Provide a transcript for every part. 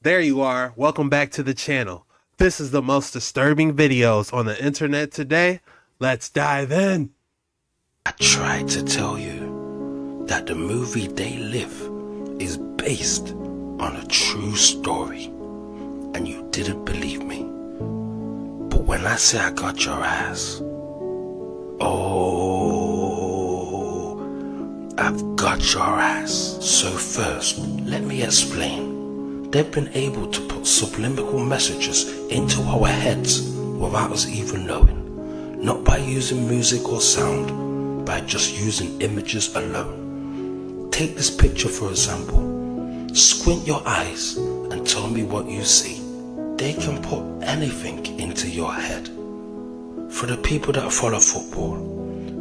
There you are. Welcome back to the channel. This is the most disturbing videos on the internet today. Let's dive in. I tried to tell you that the movie They Live is based on a true story, and you didn't believe me. But when I say I got your ass, oh, I've got your ass. So first, let me explain. They've been able to put subliminal messages into our heads without us even knowing. Not by using music or sound, by just using images alone. Take this picture for example. Squint your eyes and tell me what you see. They can put anything into your head. For the people that follow football,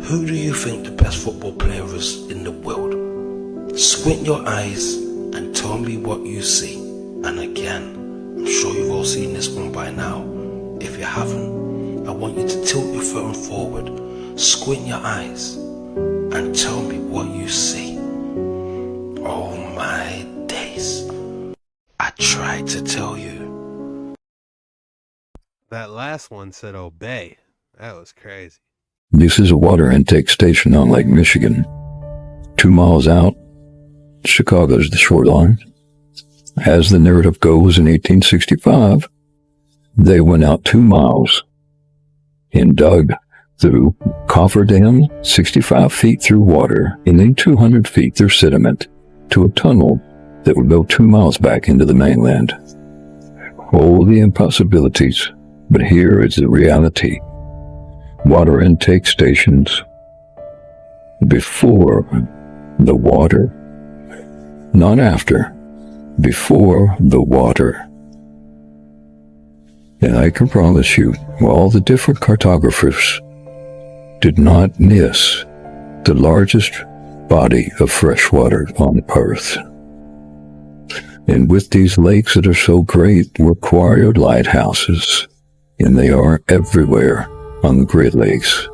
who do you think the best football player is in the world? Squint your eyes and tell me what you see. And again, I'm sure you've all seen this one by now. If you haven't, I want you to tilt your phone forward, squint your eyes, and tell me what you see. Oh my days. I tried to tell you. That last one said obey. That was crazy. This is a water intake station on Lake Michigan. 2 miles out, Chicago's the shoreline. As the narrative goes, in 1865, they went out 2 miles and dug through cofferdam 65 feet through water and then 200 feet through sediment to a tunnel that would go 2 miles back into the mainland. All the impossibilities, but here is the reality. Water intake stations before the water, not after. Before the water. And I can promise you, all the different cartographers did not miss the largest body of fresh water on Earth. And with these lakes that are so great, required lighthouses, and they are everywhere on the Great Lakes,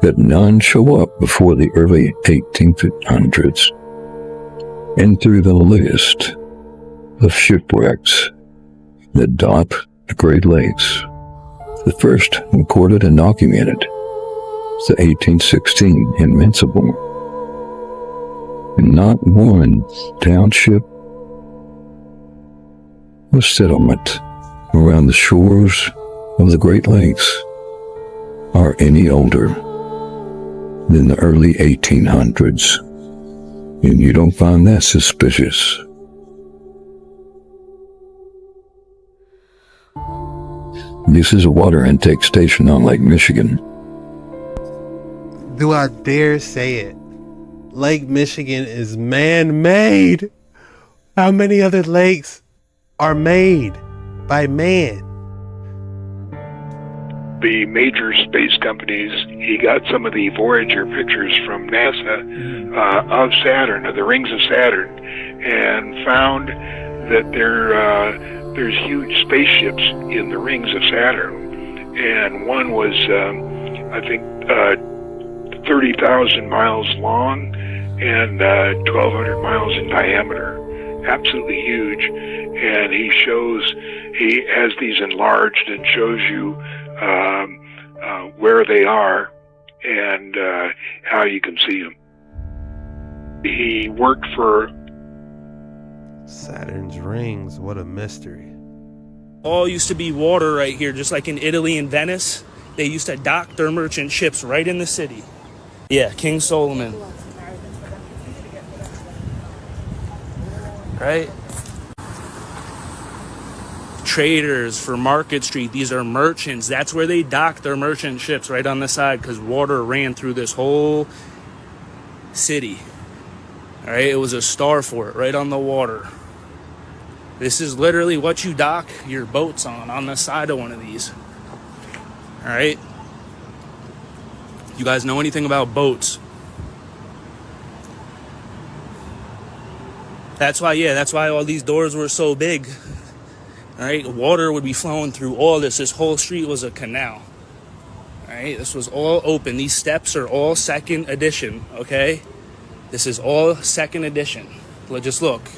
that none show up before the early 1800s. And through the list of shipwrecks that dot the Great Lakes, the first recorded and documented is the 1816 Invincible. And not one township or settlement around the shores of the Great Lakes are any older than the early 1800s. And you don't find that suspicious. This is a water intake station on Lake Michigan. Do I dare say it? Lake Michigan is man-made. How many other lakes are made by man? The major space companies, he got some of the Voyager pictures from NASA of Saturn, of the rings of Saturn, and found that there's huge spaceships in the rings of Saturn. And one was, I think, 30,000 miles long and 1,200 miles in diameter. Absolutely huge. And he has these enlarged and shows you where they are and how you can see them. He worked for Saturn's Rings, what a mystery. All used to be water right here, just like in Italy and Venice. They used to dock their merchant ships right in the city. Yeah, King Solomon. Right? Traders for Market Street, these are merchants. That's where they dock their merchant ships, right on the side, because water ran through this whole city. All right, it was a star fort right on the water. This is literally what you dock your boats on the side of one of these. All right. You guys know anything about boats? That's why all these doors were so big. All right, water would be flowing through all this. This whole street was a canal. All right, this was all open. These steps are all second edition, okay? This is all second edition. Just look.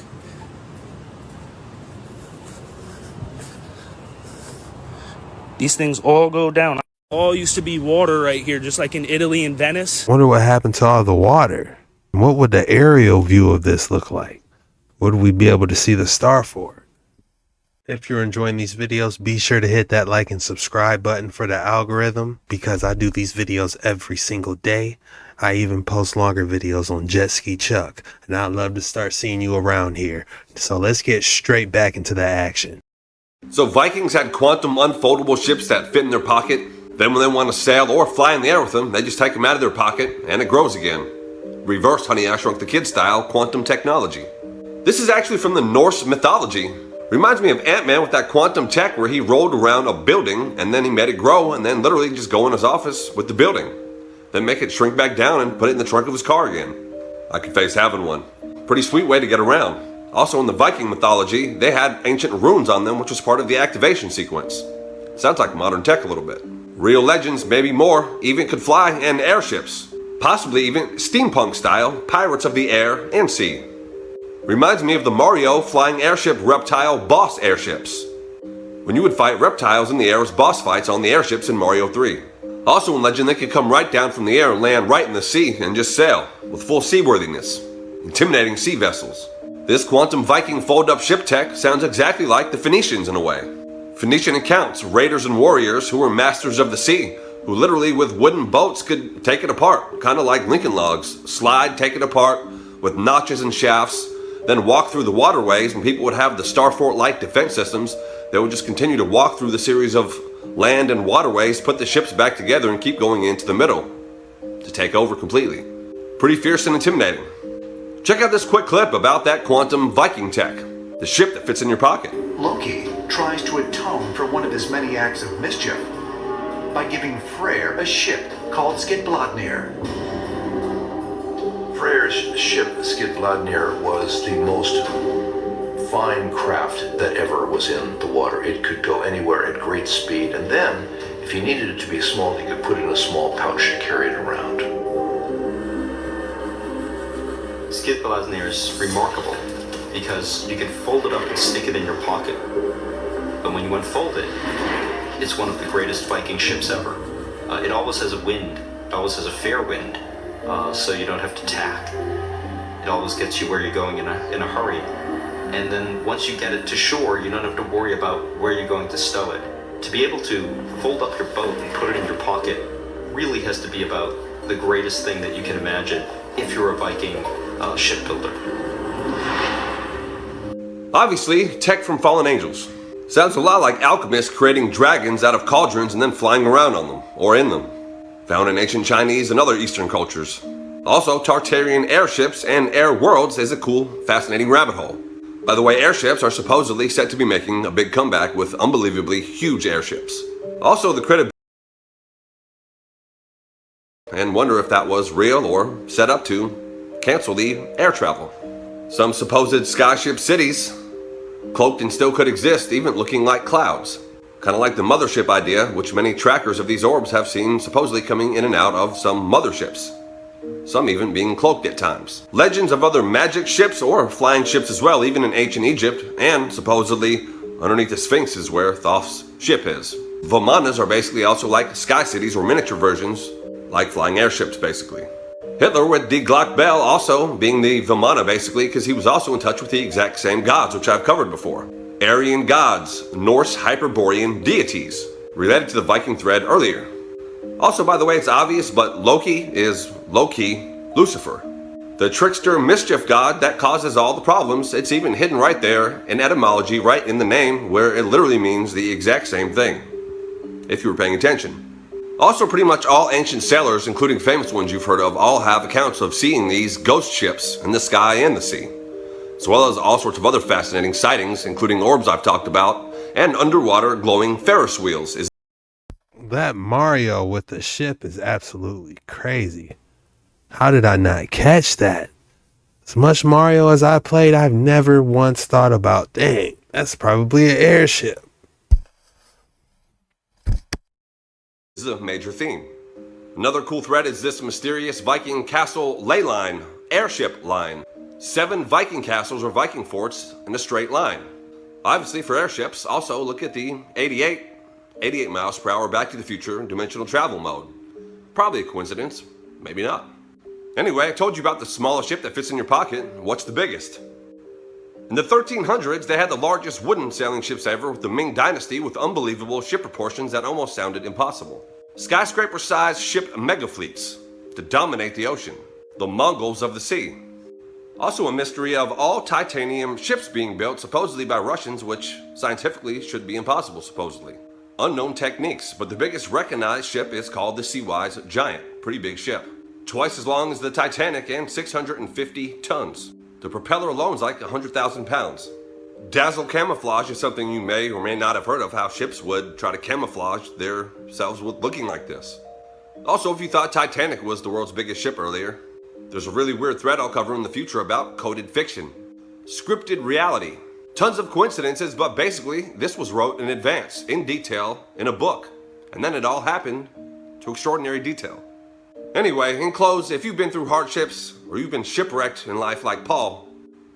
These things all go down. All used to be water right here, just like in Italy and Venice. Wonder what happened to all the water. What would the aerial view of this look like? Would we be able to see the star for it? If you're enjoying these videos, be sure to hit that like and subscribe button for the algorithm, because I do these videos every single day. I even post longer videos on Jet Ski Chuck, and I'd love to start seeing you around here. So let's get straight back into the action. So Vikings had quantum unfoldable ships that fit in their pocket. Then when they want to sail or fly in the air with them, they just take them out of their pocket and it grows again. Reverse Honey, I Shrunk the Kid style quantum technology. This is actually from the Norse mythology. Reminds me of Ant-Man with that quantum tech where he rolled around a building and then he made it grow and then literally just go in his office with the building. Then make it shrink back down and put it in the trunk of his car again. I could face having one. Pretty sweet way to get around. Also in the Viking mythology, they had ancient runes on them, which was part of the activation sequence. Sounds like modern tech a little bit. Real legends, maybe more, even could fly in airships. Possibly even steampunk style, pirates of the air and sea. Reminds me of the Mario flying airship reptile boss airships. When you would fight reptiles in the air as boss fights on the airships in Mario 3. Also in legend, they could come right down from the air and land right in the sea and just sail, with full seaworthiness. Intimidating sea vessels. This quantum Viking fold-up ship tech sounds exactly like the Phoenicians in a way. Phoenician accounts, raiders and warriors who were masters of the sea, who literally with wooden boats could take it apart, kind of like Lincoln logs, slide, take it apart with notches and shafts, then walk through the waterways, and people would have the Starfort-like defense systems that would just continue to walk through the series of land and waterways, put the ships back together and keep going into the middle to take over completely. Pretty fierce and intimidating. Check out this quick clip about that quantum Viking tech, the ship that fits in your pocket. Loki tries to atone for one of his many acts of mischief by giving Freyr a ship called Skidbladnir. Freyr's ship, Skidbladnir, was the most fine craft that ever was in the water. It could go anywhere at great speed, and then, if he needed it to be small, he could put it in a small pouch to carry it around. Skidbladnir is remarkable because you can fold it up and stick it in your pocket. But when you unfold it, it's one of the greatest Viking ships ever. It always has a wind, it always has a fair wind, so you don't have to tack. It always gets you where you're going in a hurry. And then once you get it to shore, you don't have to worry about where you're going to stow it. To be able to fold up your boat and put it in your pocket really has to be about the greatest thing that you can imagine if you're a Viking shipbuilder. Obviously, tech from fallen angels. Sounds a lot like alchemists creating dragons out of cauldrons and then flying around on them, or in them. Found in ancient Chinese and other Eastern cultures. Also, Tartarian airships and air worlds is a cool, fascinating rabbit hole. By the way, airships are supposedly set to be making a big comeback with unbelievably huge airships. Also, the credibility, and wonder if that was real or set up to cancel the air travel. Some supposed skyship cities, cloaked and still could exist, even looking like clouds. Kind of like the mothership idea, which many trackers of these orbs have seen supposedly coming in and out of some motherships. Some even being cloaked at times. Legends of other magic ships or flying ships as well, even in ancient Egypt, and supposedly underneath the Sphinx is where Thoth's ship is. Vimanas are basically also like sky cities or miniature versions, like flying airships basically. Hitler with the Glock Bell also being the Vimana basically, because he was also in touch with the exact same gods, which I've covered before. Aryan gods, Norse Hyperborean deities, related to the Viking thread earlier. Also, by the way, it's obvious, but Loki is low-key Lucifer. The trickster mischief god that causes all the problems. It's even hidden right there in etymology, right in the name, where it literally means the exact same thing, if you were paying attention. Also, pretty much all ancient sailors, including famous ones you've heard of, all have accounts of seeing these ghost ships in the sky and the sea, as well as all sorts of other fascinating sightings, including orbs I've talked about, and underwater glowing Ferris wheels. That Mario with the ship is absolutely crazy. How did I not catch that? As much Mario as I played, I've never once thought about, dang, that's probably an airship. This is a major theme. Another cool thread is this mysterious Viking castle ley line, airship line. 7 Viking castles or Viking forts in a straight line. Obviously for airships, also look at the 88 88 miles per hour Back to the Future dimensional travel mode. Probably a coincidence, maybe not. Anyway, I told you about the smallest ship that fits in your pocket. What's the biggest? In the 1300s, they had the largest wooden sailing ships ever with the Ming Dynasty with unbelievable ship proportions that almost sounded impossible. Skyscraper-sized ship megafleets to dominate the ocean. The Mongols of the sea. Also a mystery of all titanium ships being built supposedly by Russians, which scientifically should be impossible supposedly. Unknown techniques, but the biggest recognized ship is called the Seawise Giant. Pretty big ship. Twice as long as the Titanic and 650 tons. The propeller alone is like 100,000 pounds. Dazzle camouflage is something you may or may not have heard of, how ships would try to camouflage themselves with looking like this. Also, if you thought Titanic was the world's biggest ship earlier, there's a really weird thread I'll cover in the future about coded fiction. Scripted reality. Tons of coincidences, but basically, this was wrote in advance, in detail, in a book. And then it all happened to extraordinary detail. Anyway, in close, if you've been through hardships, or you've been shipwrecked in life like Paul,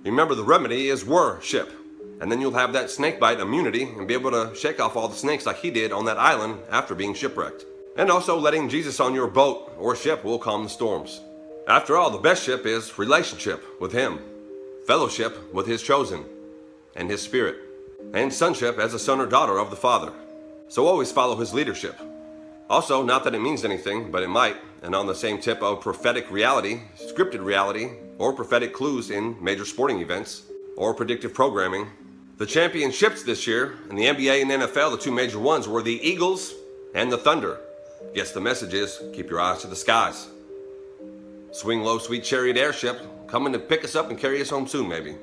remember the remedy is worship. And then you'll have that snakebite immunity and be able to shake off all the snakes like he did on that island after being shipwrecked. And also letting Jesus on your boat or ship will calm the storms. After all, the best ship is relationship with him, fellowship with his chosen, and his spirit, and sonship as a son or daughter of the Father. So always follow his leadership. Also, not that it means anything, but it might, and on the same tip of prophetic reality, scripted reality, or prophetic clues in major sporting events, or predictive programming. The championships this year, in the NBA and NFL, the two major ones, were the Eagles and the Thunder. Yes, the message is, keep your eyes to the skies. Swing low, sweet chariot airship, coming to pick us up and carry us home soon, maybe.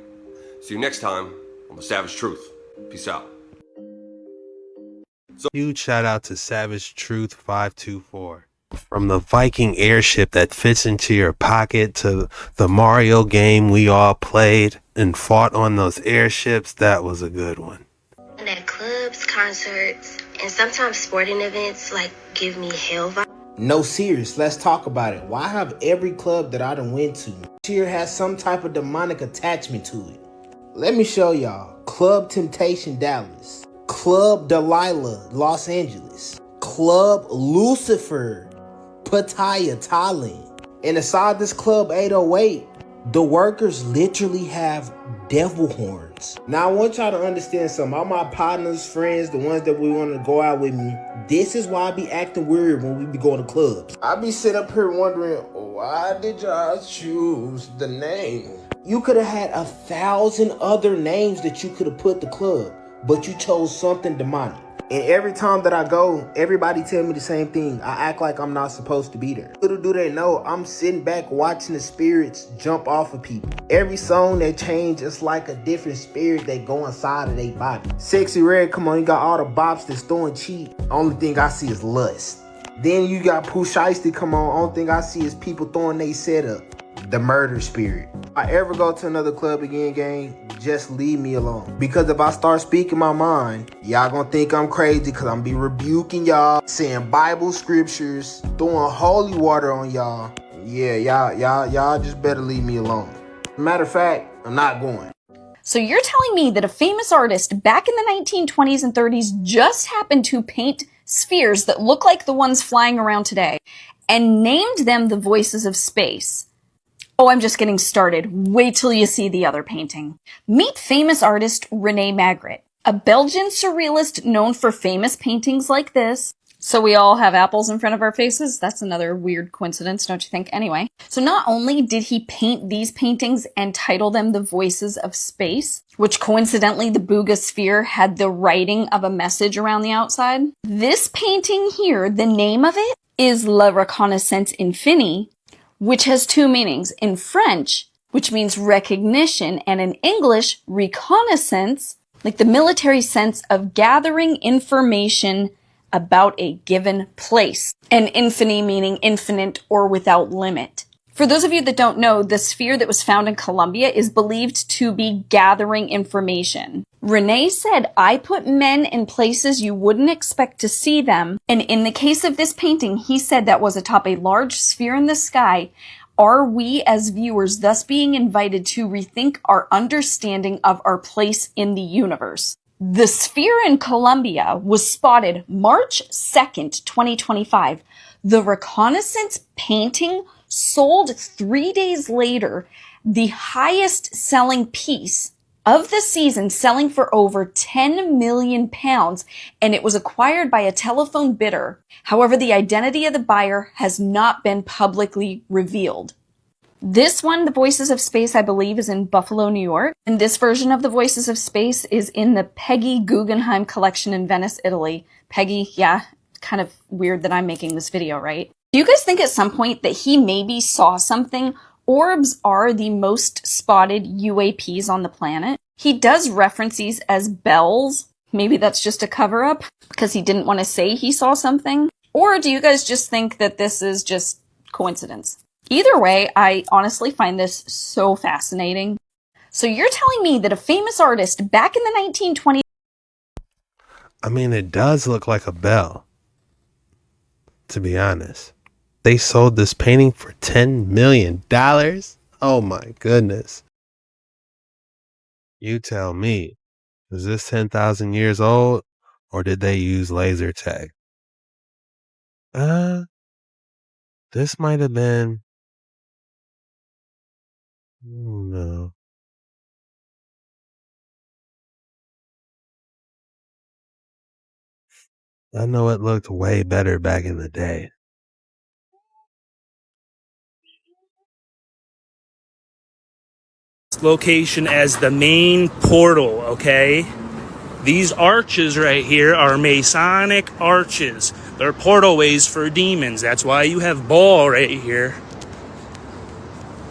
See you next time on The Savage Truth. Peace out. Huge shout out to Savage Truth 524. From the Viking Airship that fits into your pocket to the Mario game we all played and fought on those airships, that was a good one. And at clubs, concerts, and sometimes sporting events give me hell vibes. No, serious, let's talk about it. Why have every club that I done went to here has some type of demonic attachment to it? Let me show y'all. Club Temptation Dallas, Club Delilah Los Angeles, Club Lucifer Pattaya Thailand. And inside this Club 808, the workers literally have devil horns. Now I want y'all to understand something. All my partners, friends, the ones that we want to go out with me, this is why I be acting weird when we be going to clubs. I be sitting up here wondering, why did y'all choose the name? You could have had 1,000 other names that you could have put the club, but you chose something demonic. And every time that I go, everybody tell me the same thing. I act like I'm not supposed to be there. Little do they know, I'm sitting back watching the spirits jump off of people. Every song that change, it's like a different spirit that go inside of their body. Sexy Red, come on, you got all the bops that's throwing cheat. Only thing I see is lust. Then you got Pooh Shiesty, come on, only thing I see is people throwing they setup. The murder spirit. If I ever go to another club again, gang, just leave me alone. Because if I start speaking my mind, y'all gonna think I'm crazy because I'm be rebuking y'all, saying Bible scriptures, throwing holy water on y'all. Yeah, y'all just better leave me alone. Matter of fact, I'm not going. So you're telling me that a famous artist back in the 1920s and 30s just happened to paint spheres that look like the ones flying around today and named them the voices of space? Oh, I'm just getting started. Wait till you see the other painting. Meet famous artist René Magritte, a Belgian surrealist known for famous paintings like this. So we all have apples in front of our faces? That's another weird coincidence, don't you think? Anyway, so not only did he paint these paintings and title them The Voices of Space, which coincidentally the Booga sphere had the writing of a message around the outside. This painting here, the name of it is La Reconnaissance Infinie, which has two meanings. In French, which means recognition, and in English, reconnaissance, like the military sense of gathering information about a given place. And infinie meaning infinite or without limit. For those of you that don't know, the sphere that was found in Colombia is believed to be gathering information. René said, I put men in places you wouldn't expect to see them. And in the case of this painting, he said that was atop a large sphere in the sky. Are we as viewers thus being invited to rethink our understanding of our place in the universe? The sphere in Colombia was spotted March 2nd, 2025. The reconnaissance painting sold 3 days later, the highest selling piece of the season, selling for over 10 million pounds, and it was acquired by a telephone bidder. However, the identity of the buyer has not been publicly revealed. This one, The Voices of Space, I believe, is in Buffalo, New York. And this version of The Voices of Space is in the Peggy Guggenheim collection in Venice, Italy. Peggy, yeah, kind of weird that I'm making this video, right? Do you guys think at some point that he maybe saw something? Orbs are the most spotted UAPs on the planet. He does reference these as bells. Maybe that's just a cover-up because he didn't want to say he saw something. Or do you guys just think that this is just coincidence? Either way, I honestly find this so fascinating. So you're telling me that a famous artist back in the 1920s... I mean, it does look like a bell, to be honest. They sold this painting for $10 million? Oh my goodness. You tell me, is this 10,000 years old, or did they use laser tag? This might have been... Oh no. I know it looked way better back in the day. Location as the main portal, okay? These arches right here are Masonic arches. They're portalways for demons. That's why you have Ball right here.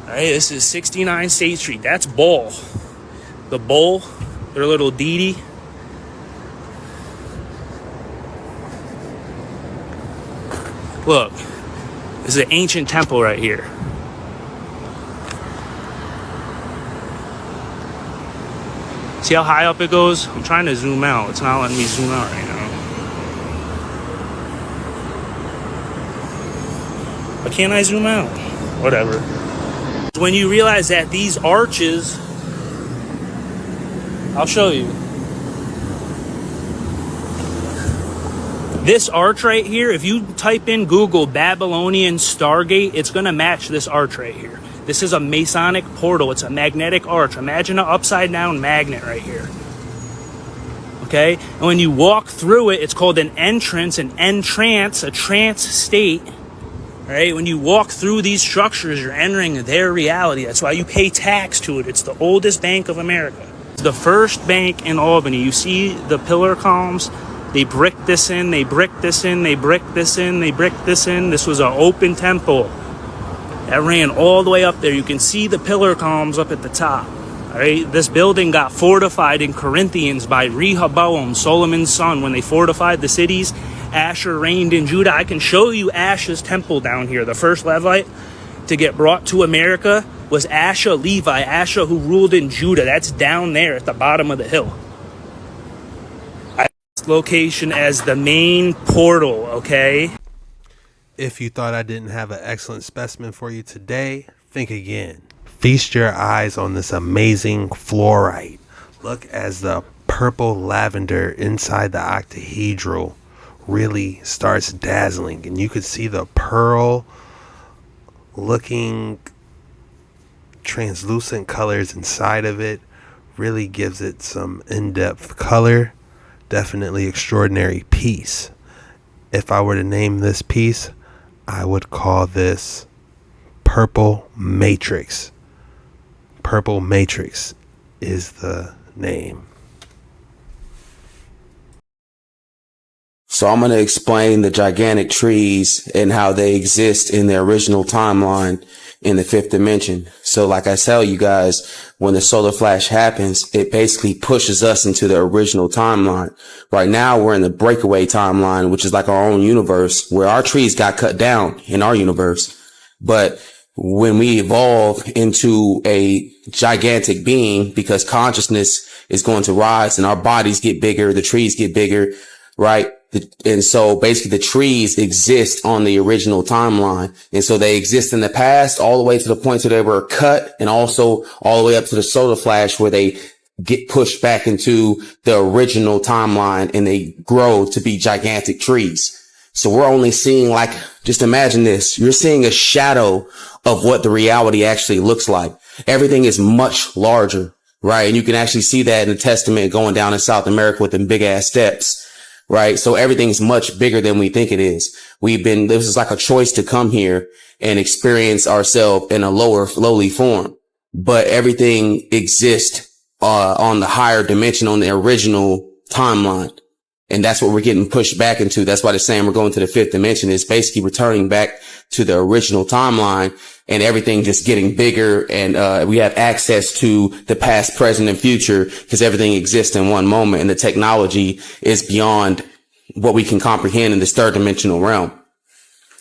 All right, this is 69 State Street. That's Ball. The Bull, their little deity. Look, this is an ancient temple right here. See how high up it goes? I'm trying to zoom out. It's not letting me zoom out right now. Why can't I zoom out? Whatever. When you realize that these arches, I'll show you. This arch right here, if you type in Google Babylonian Stargate, it's going to match this arch right here. This is a Masonic portal. It's a magnetic arch. Imagine an upside down magnet right here. Okay? And when you walk through it, it's called an entrance, an entrance, a trance state. Right? When you walk through these structures, you're entering their reality. That's why you pay tax to it. It's the oldest bank of America. It's the first bank in Albany. You see the pillar columns? They bricked this in, they bricked this in, they bricked this in, they bricked this in. This was an open temple that ran all the way up there. You can see the pillar columns up at the top. All right, this building got fortified in Corinthians by Rehoboam, Solomon's son. When they fortified the cities, Asher reigned in Judah. I can show you Asher's temple down here. The first Levite to get brought to America was Asher Levi, Asher who ruled in Judah. That's down there at the bottom of the hill. Location as the main portal, okay? If you thought I didn't have an excellent specimen for you today, think again. Feast your eyes on this amazing fluorite. Look as the purple lavender inside the octahedral really starts dazzling, and you could see the pearl looking translucent colors inside of it. Really gives it some in-depth color. Definitely extraordinary piece. If I were to name this piece, I would call this Purple Matrix. Purple Matrix is the name. So I'm going to explain the gigantic trees and how they exist in their original timeline in the fifth dimension. So like I tell you guys, when the solar flash happens, it basically pushes us into the original timeline. Right now, we're in the breakaway timeline, which is like our own universe where our trees got cut down in our universe. But when we evolve into a gigantic being, because consciousness is going to rise and our bodies get bigger, the trees get bigger, right? And so basically the trees exist on the original timeline. And so they exist in the past all the way to the point where they were cut, and also all the way up to the solar flash where they get pushed back into the original timeline and they grow to be gigantic trees. So we're only seeing, like, just imagine this. You're seeing a shadow of what the reality actually looks like. Everything is much larger, right? And you can actually see that in the testament going down in South America with them big ass steps, right? So everything's much bigger than we think it is. This is like a choice to come here and experience ourselves in a lowly form, but everything exists on the higher dimension, on the original timeline. And that's what we're getting pushed back into. That's why they're saying we're going to the fifth dimension. It's basically returning back to the original timeline and everything just getting bigger. And we have access to the past, present, and future because everything exists in one moment. And the technology is beyond what we can comprehend in this third dimensional realm.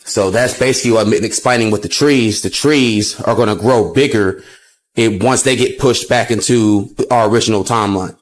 So that's basically what I've been explaining with the trees. The trees are going to grow bigger once they get pushed back into our original timeline.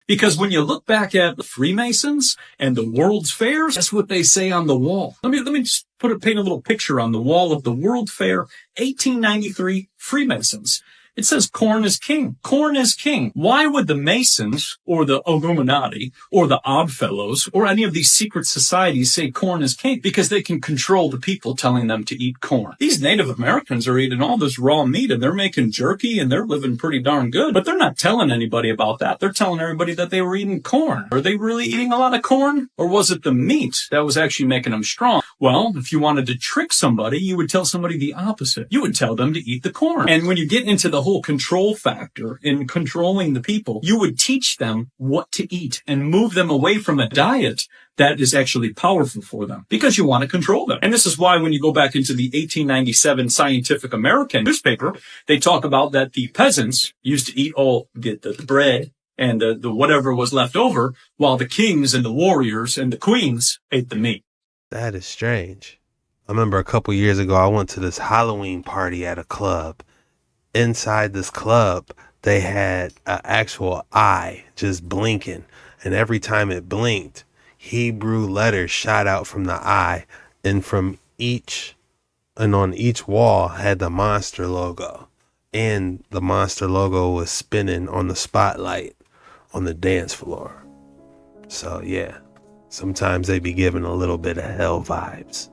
Because when you look back at the Freemasons and the World's Fairs, that's what they say on the wall. Let me just paint a little picture on the wall of the World Fair, 1893 Freemasons. It says corn is king. Corn is king. Why would the Masons or the Illuminati or the Oddfellows or any of these secret societies say corn is king? Because they can control the people telling them to eat corn. These Native Americans are eating all this raw meat and they're making jerky and they're living pretty darn good. But they're not telling anybody about that. They're telling everybody that they were eating corn. Are they really eating a lot of corn? Or was it the meat that was actually making them strong? Well, if you wanted to trick somebody, you would tell somebody the opposite. You would tell them to eat the corn. And when you get into the whole control factor in controlling the people, you would teach them what to eat and move them away from a diet that is actually powerful for them because you want to control them. And this is why when you go back into the 1897 Scientific American newspaper, they talk about that the peasants used to eat all the bread and the whatever was left over, while the kings and the warriors and the queens ate the meat. That is strange. I remember a couple years ago, I went to this Halloween party at a club. Inside this club, they had an actual eye just blinking. And every time it blinked, Hebrew letters shot out from the eye. And on each wall had the monster logo. And the monster logo was spinning on the spotlight on the dance floor. So yeah, sometimes they be giving a little bit of hell vibes.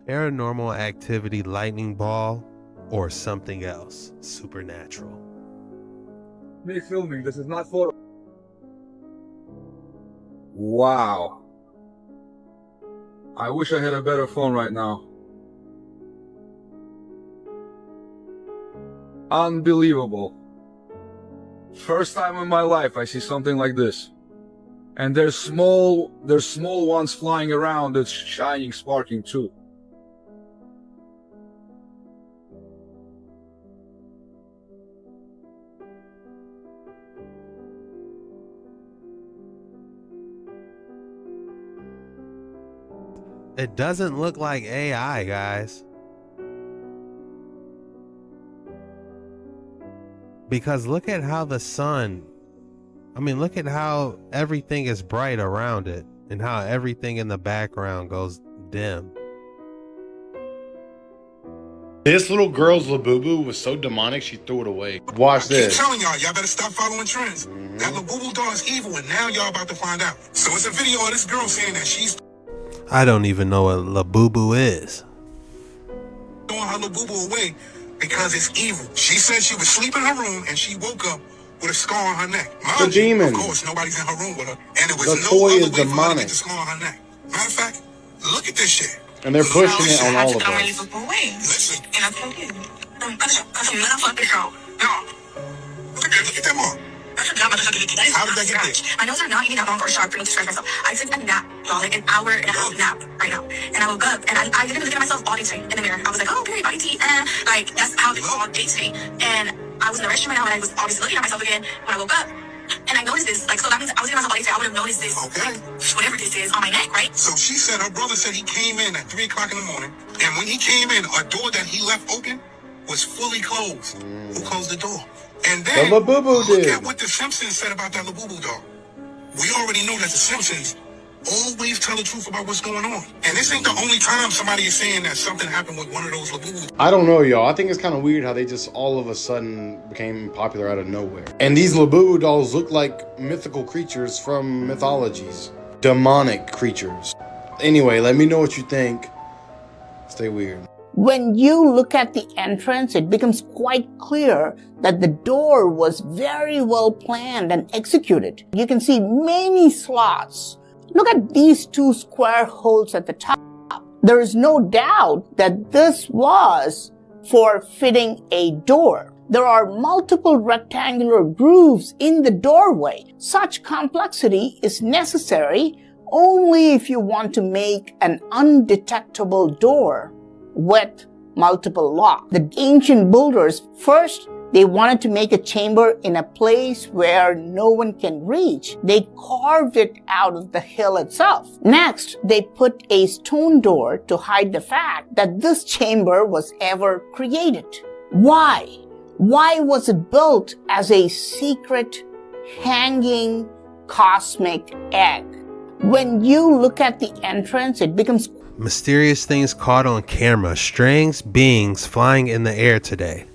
Paranormal Activity lightning ball or something else supernatural. Me filming, this is not photo. Wow. I wish I had a better phone right now. Unbelievable. First time in my life I see something like this. And there's small ones flying around that's shining, sparking too. It doesn't look like AI, guys. Because look at how look at how everything is bright around it and how everything in the background goes dim. This little girl's Labubu was so demonic she threw it away. Watch this. I'm telling y'all better stop following trends. That Labubu doll is evil, and now y'all about to find out. So it's a video of this girl saying that she's I don't even know what Labubu is. throwing her Labubu away because it's evil. She said she was sleeping in her room and she woke up with a scar on her neck. The demon. Of course, nobody's in her room with her, and it was The no toy other is way for her to demonic. get the scar on her neck. Matter of fact, look at this shit. And they're pushing it on all of us. Listen. And I told you, look at them all. How did that get there? My nose are not even that long for a shark for me to scratch myself. I took a nap, y'all, like an hour and a half nap right now. And I woke up and I didn't look at myself all day today in the mirror. I was like, oh, period, body tea. Like, that's how it's all day today. And I was in the restroom right now and I was obviously looking at myself again when I woke up. And I noticed this, like, so that means I was looking at myself all day today. I would have noticed this, like, whatever this is, on my neck, right? So she said her brother said he came in at 3 o'clock in the morning, and when he came in, a door that he left open was fully closed. Who closed the door? And then The Labubu look did. at what the Simpsons said about that Labubu doll. We already knew that the Simpsons Always tell the truth about what's going on. And this ain't the only time somebody is saying that something happened with one of those laboons. I don't know, y'all. I think it's kind of weird how they just all of a sudden became popular out of nowhere. And these Labubu dolls look like mythical creatures from mythologies. Demonic creatures. Anyway, let me know what you think. Stay weird. When you look at the entrance, it becomes quite clear that the door was very well planned and executed. You can see many slots. Look at these two square holes at the top. There is no doubt that this was for fitting a door. There are multiple rectangular grooves in the doorway. Such complexity is necessary only if you want to make an undetectable door with multiple locks. The ancient builders, first, they wanted to make a chamber in a place where no one can reach. They carved it out of the hill itself. Next, they put a stone door to hide the fact that this chamber was ever created. Why? Why was it built as a secret, hanging, cosmic egg? When you look at the entrance, it becomes mysterious things caught on camera, strange beings flying in the air today.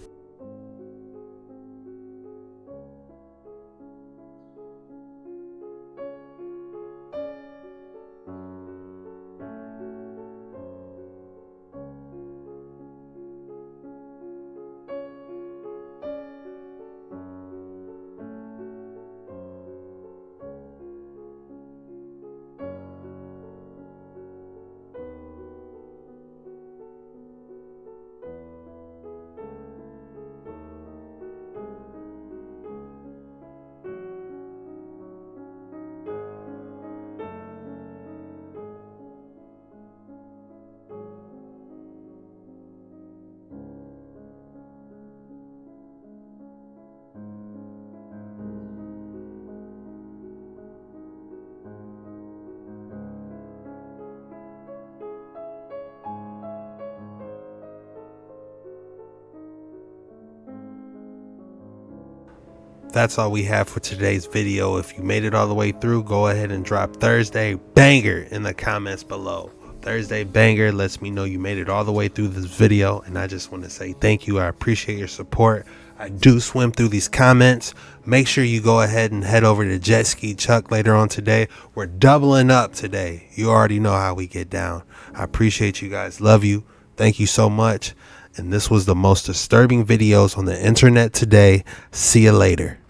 That's all we have for today's video. If you made it all the way through, go ahead and drop Thursday banger in the comments below. Thursday banger lets me know you made it all the way through this video, and I just want to say thank you. I appreciate your support. I do swim through these comments. Make sure you go ahead and head over to Jet Ski Chuck later on today. We're doubling up today. You already know how we get down. I appreciate you guys. Love you. Thank you so much. And this was the most disturbing videos on the internet today. See you later.